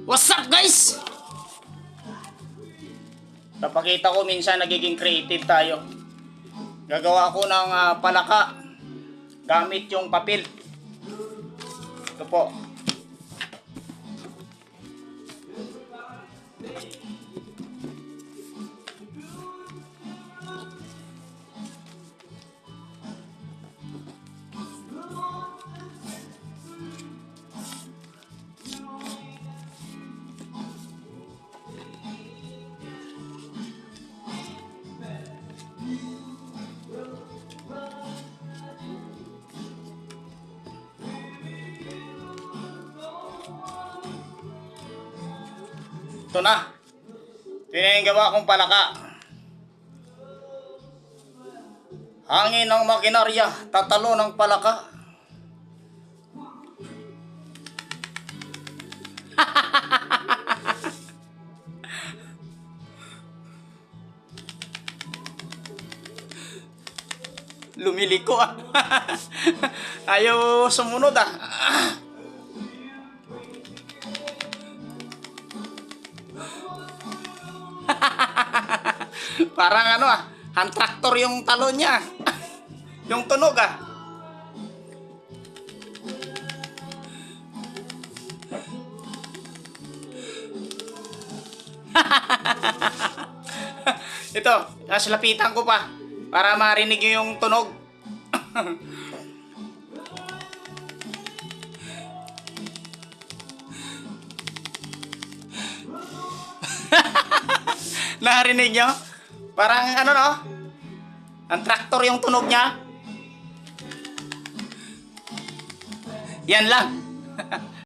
What's up guys? Napakita ko minsan nagiging creative tayo. Gagawa ako ng palaka gamit yung papel. Ito po. Ito na. Ito na yung gawa kong palaka. Hangin ng makinarya, tatalo ng palaka. Lumiliko ah. Ayaw sumunod ah. Parang ano ah, hand tractor yung talon niya. Yung tunog ah. Ito, lapitan ko pa para marinig yung tunog. Narinig nyo? Parang ano no? Ang traktor yung tunog niya. Yan lang.